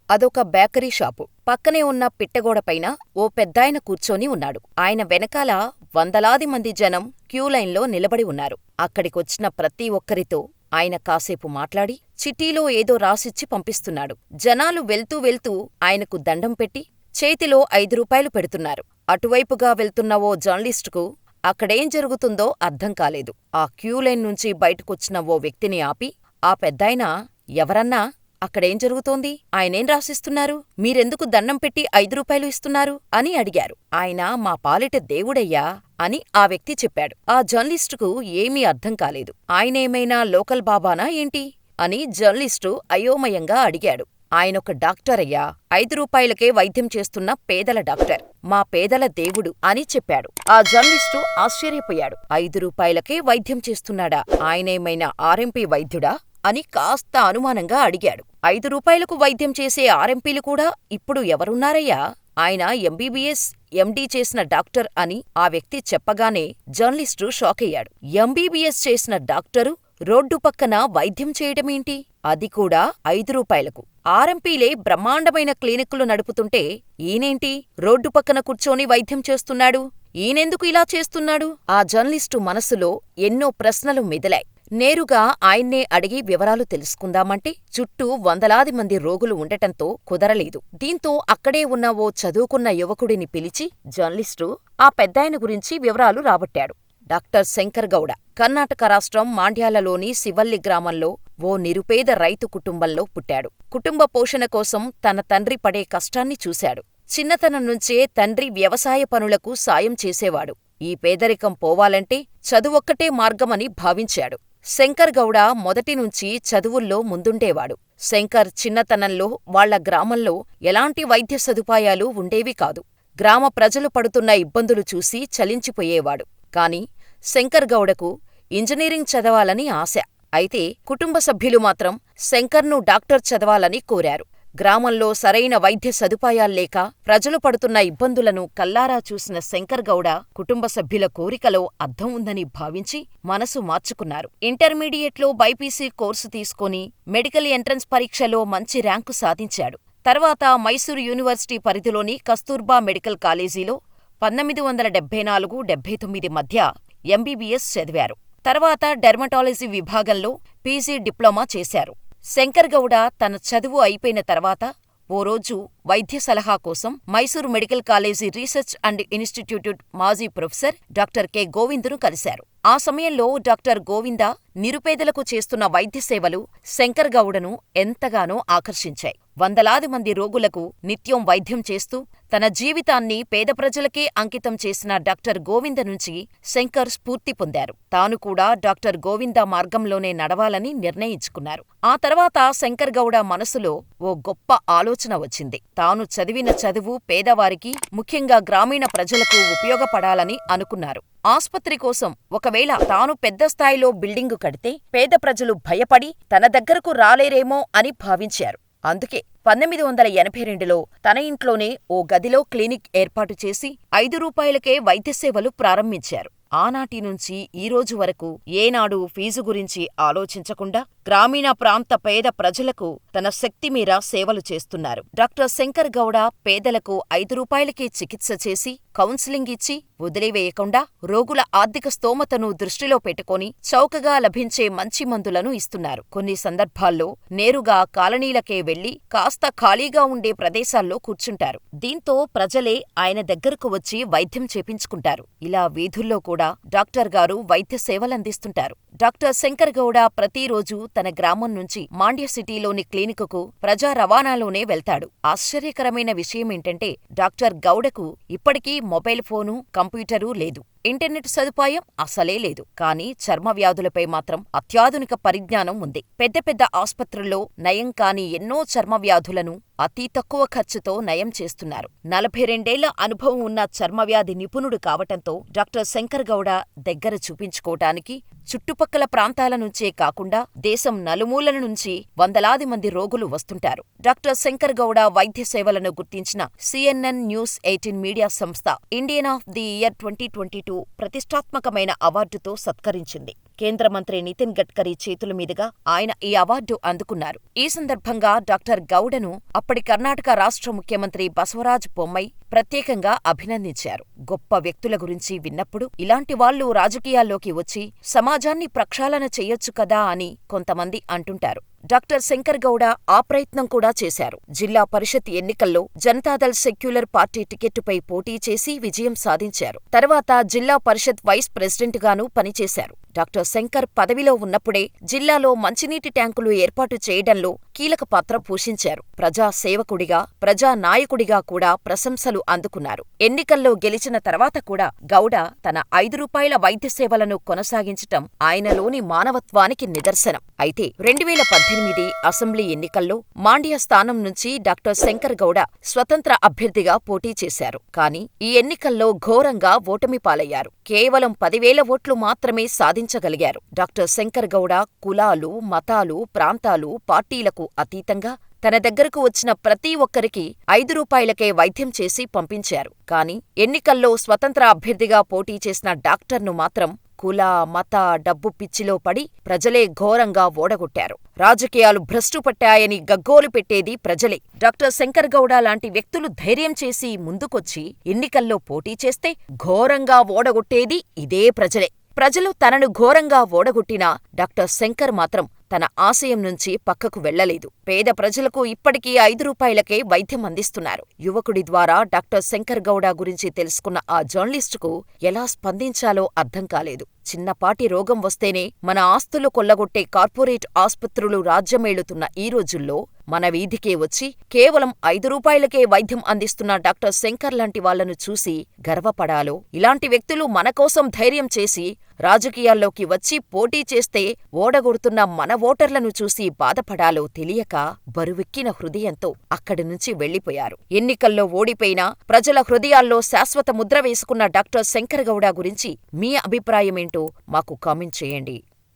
అదొక bakery shop. పక్కనే ఉన్న పిట్టగోడపైన ఓ పెద్దాయన కూర్చొని ఉన్నాడు. ఆయన వెనకాల వందలాది మంది జనం క్యూలైన్లో నిలబడి ఉన్నారు. అక్కడికొచ్చిన ప్రతి ఒక్కరితో ఆయన కాసేపు మాట్లాడి చిట్టీలో ఏదో రాసిచ్చి పంపిస్తున్నాడు. జనాలు వెళ్తూ వెళ్తూ ఆయనకు దండం పెట్టి చేతిలో 5 రూపాయలు పెడుతున్నారు. అటువైపుగా వెళ్తున్న ఓ జర్నలిస్టుకు అక్కడేం జరుగుతుందో అర్థం కాలేదు. ఆ క్యూలైన్ నుంచి బయటకొచ్చిన ఓ వ్యక్తిని ఆపి, ఆ పెద్దాయన, ఎవరన్నా, అక్కడేం జరుగుతోంది? ఆయనేం రాసిస్తున్నారు? మీరెందుకు దండం పెట్టి 5 రూపాయలు ఇస్తున్నారు? అని అడిగారు. ఆయన మా పాలిట దేవుడయ్యా అని ఆ వ్యక్తి చెప్పాడు. ఆ జర్నలిస్టుకు ఏమీ అర్థం కాలేదు. ఆయనేమైనా లోకల్ బాబానా ఏంటి అని జర్నలిస్టు అయోమయంగా అడిగాడు. ఆయనొక డాక్టరయ్యా, 5 రూపాయలకే వైద్యం చేస్తున్న పేదల డాక్టర్. మా పేదల దేవుడు అని చెప్పాడు. ఆ జర్నలిస్టు ఆశ్చర్యపోయాడు. 5 రూపాయలకే వైద్యం చేస్తున్నాడా? ఆయనేమైనా ఆర్ఎంపీ వైద్యుడా అని కాస్త అనుమానంగా అడిగాడు. 5 రూపాయలకు వైద్యం చేసే ఆర్ఎంపీలు కూడా ఇప్పుడు ఎవరున్నారయ్యా? ఆయన ఎంబీబీఎస్, ఎండీ చేసిన డాక్టర్ అని ఆ వ్యక్తి చెప్పగానే జర్నలిస్టు షాకయ్యాడు. ఎంబీబీఎస్ చేసిన డాక్టరు రోడ్డు పక్కన వైద్యం చేయడమేంటి? అది కూడా 5 రూపాయలకు. ఆర్ఎంపీలే బ్రహ్మాండమైన క్లినిక్కులు నడుపుతుంటే ఈయనేంటి రోడ్డు పక్కన కూర్చొని వైద్యం చేస్తున్నాడు? ఈయనెందుకు ఇలా చేస్తున్నాడు? ఆ జర్నలిస్టు మనసులో ఎన్నో ప్రశ్నలు మెదిలాయి. నేరుగా ఆయన్నే అడిగి వివరాలు తెలుసుకుందామంటే చుట్టూ వందలాది మంది రోగులు ఉండటంతో కుదరలేదు. దీంతో అక్కడే ఉన్న ఓ చదువుకున్న యువకుడిని పిలిచి జర్నలిస్టు ఆ పెద్దాయన గురించి వివరాలు రాబట్టాడు. డాక్టర్ శంకర్ గౌడ కర్ణాటక రాష్ట్రం మాండ్యాలలోని శివల్లి గ్రామంలో ఓ నిరుపేద రైతు కుటుంబంలో పుట్టాడు. కుటుంబ పోషణ కోసం తన తండ్రి పడే కష్టాన్ని చూశాడు. చిన్నతనం నుంచే తండ్రి వ్యవసాయ పనులకు సాయం చేసేవాడు. ఈ పేదరికం పోవాలంటే చదువొక్కటే మార్గమని భావించాడు. శంకర్ గౌడ మొదటినుంచీ చదువుల్లో ముందుండేవాడు. శంకర్ చిన్నతనంలో వాళ్ల గ్రామంలో ఎలాంటి వైద్య సదుపాయాలు ఉండేవి కాదు. గ్రామ ప్రజలు పడుతున్న ఇబ్బందులు చూసి చలించిపోయేవాడు. కాని శంకర్ గౌడకు ఇంజనీరింగ్ చదవాలని ఆశ. అయితే కుటుంబ సభ్యులు మాత్రం శంకర్ను డాక్టర్ చదవాలని కోరారు. గ్రామంలో సరైన వైద్య సదుపాయాల్లేక ప్రజలు పడుతున్న ఇబ్బందులను కల్లారా చూసిన శంకర్ గౌడ కుటుంబ సభ్యుల కోరికలో అర్థం ఉందని భావించి మనసు మార్చుకున్నారు. ఇంటర్మీడియట్లో బైపీసీ కోర్సు తీసుకొని మెడికల్ ఎంట్రన్స్ పరీక్షలో మంచి ర్యాంకు సాధించాడు. తర్వాత మైసూరు యూనివర్సిటీ పరిధిలోని కస్తూర్బా మెడికల్ కాలేజీలో 1974-79 మధ్య ఎంబీబీఎస్ చదివారు. తర్వాత డెర్మటాలజీ విభాగంలో పీజీ డిప్లొమా చేశారు. శంకర్ గౌడ తన చదువు అయిపోయిన తర్వాత ఓ రోజు వైద్య సలహా కోసం Mysuru medical college research and institute మాజీ ప్రొఫెసర్ డాక్టర్ కె. గోవిందును కలిశారు. ఆ సమయంలో డాక్టర్ గోవింద నిరుపేదలకు చేస్తున్న వైద్య సేవలు శంకర్ గౌడను ఎంతగానో ఆకర్షించాయి. వందలాది మంది రోగులకు నిత్యం వైద్యం చేస్తూ తన జీవితాన్ని పేద ప్రజలకే అంకితం చేసిన డాక్టర్ గోవింద నుంచి శంకర్ స్ఫూర్తి పొందారు. తాను కూడా డాక్టర్ గోవింద మార్గంలోనే నడవాలని నిర్ణయించుకున్నారు. ఆ తర్వాత శంకర్ గౌడ మనసులో ఓ గొప్ప ఆలోచన వచ్చింది. తాను చదివిన చదువు పేదవారికి, ముఖ్యంగా గ్రామీణ ప్రజలకు ఉపయోగపడాలని అనుకున్నారు. ఆస్పత్రి కోసం ఒకవేళ తాను పెద్ద స్థాయిలో బిల్డింగు కడితే పేద ప్రజలు భయపడి తన దగ్గరకు రాలేరేమో అని భావించారు. అందుకే 1982లో తన ఇంట్లోనే ఓ గదిలో క్లినిక్ ఏర్పాటు చేసి 5 రూపాయలకే వైద్య సేవలు ప్రారంభించారు. ఆనాటి నుంచి ఈ రోజు వరకు ఏనాడూ ఫీజు గురించి ఆలోచించకుండా గ్రామీణ ప్రాంత పేద ప్రజలకు తన శక్తిమీర సేవలు చేస్తున్నారు. డాక్టర్ శంకర్ గౌడ పేదలకు 5 రూపాయలకే చికిత్స చేసి, కౌన్సిలింగ్ ఇచ్చి వదిలివేయకుండా రోగుల ఆర్థిక స్తోమతను దృష్టిలో పెట్టుకొని చౌకగా లభించే మంచి మందులను ఇస్తున్నారు. కొన్ని సందర్భాల్లో నేరుగా కాలనీలకే వెళ్లి కాస్త ఖాళీగా ఉండే ప్రదేశాల్లో కూర్చుంటారు. దీంతో ప్రజలే ఆయన దగ్గరకు వచ్చి వైద్యం చేపించుకుంటారు. ఇలా వీధుల్లో కూడా డాక్టర్ గారు వైద్య సేవలందిస్తుంటారు. డాక్టర్ శంకర్ గౌడ ప్రతిరోజూ తన గ్రామం నుంచి మాండ్య సిటీలోని క్లినికుకు ప్రజా రవాణాలోనే వెళ్తాడు. ఆశ్చర్యకరమైన విషయమేంటంటే డాక్టర్ గౌడకు ఇప్పటికీ మొబైల్ ఫోను, కంప్యూటరు లేదు. ఇంటర్నెట్ సదుపాయం అసలే లేదు. కానీ చర్మ వ్యాధులపై మాత్రం అత్యాధునిక పరిజ్ఞానం ఉంది. పెద్ద పెద్ద ఆస్పత్రుల్లో నయం కాని ఎన్నో చర్మ వ్యాధులను అతి తక్కువ ఖర్చుతో నయం చేస్తున్నారు. 42 అనుభవం ఉన్న చర్మవ్యాధి నిపుణుడు కావటంతో డాక్టర్ శంకర్ గౌడ దగ్గర చూపించుకోటానికి చుట్టుపక్కల ప్రాంతాల నుంచే కాకుండా దేశం నలుమూలల నుంచి వందలాది మంది రోగులు వస్తుంటారు. డాక్టర్ శంకర్ గౌడ వైద్య సేవలను గుర్తించిన CNN న్యూస్ 18 మీడియా సంస్థ ఇండియన్ ఆఫ్ ది ఇయర్ 2022 ప్రతిష్టాత్మకమైన అవార్డుతో సత్కరించింది. కేంద్ర మంత్రి నితిన్ గడ్కరీ చేతుల మీదుగా ఆయన ఈ అవార్డు అందుకున్నారు. ఈ సందర్భంగా డాక్టర్ గౌడను అప్పటి కర్ణాటక రాష్ట్ర ముఖ్యమంత్రి బసవరాజ బొమ్మాయి ప్రత్యేకంగా అభినందించారు. గొప్ప వ్యక్తుల గురించి విన్నప్పుడు ఇలాంటి వాళ్లు రాజకీయాల్లోకి వచ్చి సమాజాన్ని ప్రక్షాళన చెయ్యొచ్చు కదా అని కొంతమంది అంటుంటారు. డాక్టర్ శంకర్ గౌడ ఆ ప్రయత్నం కూడా చేశారు. జిల్లా పరిషత్ ఎన్నికల్లో జనతాదళ్ సెక్యులర్ పార్టీ టికెట్టుపై పోటీ చేసి విజయం సాధించారు. తర్వాత జిల్లా పరిషత్ వైస్ ప్రెసిడెంట్గానూ పనిచేశారు. డాక్టర్ శంకర్ పదవిలో ఉన్నప్పుడే జిల్లాలో మంచినీటి ట్యాంకులు ఏర్పాటు చేయడంలో కీలక పాత్ర పోషించారు. ప్రజా సేవకుడిగా, ప్రజా నాయకుడిగా కూడా ప్రశంసలు అందుకున్నారు. ఎన్నికల్లో గెలిచిన తర్వాత కూడా గౌడ తన ₹5 వైద్య సేవలను కొనసాగించటం ఆయనలోని మానవత్వానికి నిదర్శనం. అయితే 2018 అసెంబ్లీ ఎన్నికల్లో మాండ్య స్థానం నుంచి డాక్టర్ శంకర్ గౌడ స్వతంత్ర అభ్యర్థిగా పోటీ చేశారు. కానీ ఈ ఎన్నికల్లో ఘోరంగా ఓటమి పాలయ్యారు. కేవలం 10,000 ఓట్లు మాత్రమే సాధించగలిగారు. డాక్టర్ శంకర్ గౌడ కులాలు, మతాలు, ప్రాంతాలు, పార్టీలకు అతీతంగా తన దగ్గరకు వచ్చిన ప్రతి ఒక్కరికి ₹5కే వైద్యం చేసి పంపించారు. కాని ఎన్నికల్లో స్వతంత్ర అభ్యర్థిగా పోటీ చేసిన డాక్టర్ను మాత్రం కుల, మత, డబ్బు పిచ్చిలో పడి ప్రజలే ఘోరంగా ఓడగొట్టారు. రాజకీయాలు భ్రష్టు పట్టాయని గగ్గోలు పెట్టేది ప్రజలే. డాక్టర్ శంకర్ గౌడ లాంటి వ్యక్తులు ధైర్యం చేసి ముందుకొచ్చి ఎన్నికల్లో పోటీ చేస్తే ఘోరంగా ఓడగొట్టేది ఇదే ప్రజలే. ప్రజలు తనను ఘోరంగా ఓడగొట్టినా డాక్టర్ శంకర్ మాత్రం తన ఆశయం నుంచి పక్కకు వెళ్లలేదు. పేద ప్రజలకు ఇప్పటికీ ₹5కే వైద్యం అందిస్తున్నారు. యువకుడి ద్వారా డాక్టర్ శంకర్ గౌడ గురించి తెలుసుకున్న ఆ జర్నలిస్టుకు ఎలా స్పందించాలో అర్థం కాలేదు. చిన్నపాటి రోగం వస్తేనే మన ఆస్తులు కొల్లగొట్టే కార్పొరేట్ ఆస్పత్రులు రాజ్యమేలుతున్న ఈ రోజుల్లో మన వీధికే వచ్చి కేవలం ₹5కే వైద్యం అందిస్తున్న డాక్టర్ శంకర్ లాంటి వాళ్లను చూసి గర్వపడాలో, ఇలాంటి వ్యక్తులు మనకోసం ధైర్యం చేసి రాజకీయాల్లోకి వచ్చి పోటీ చేస్తే ఓడగొడుతున్న మన ఓటర్లను చూసి బాధపడాలో తెలియక బరువెక్కిన హృదయంతో అక్కడి నుంచి వెళ్లిపోయారు. ఎన్నికల్లో ఓడిపోయినా ప్రజల హృదయాల్లో శాశ్వత ముద్ర వేసుకున్న డాక్టర్ శంకర్ గౌడ గురించి మీ అభిప్రాయమేంటో మాకు కామెంట్ చేయండి.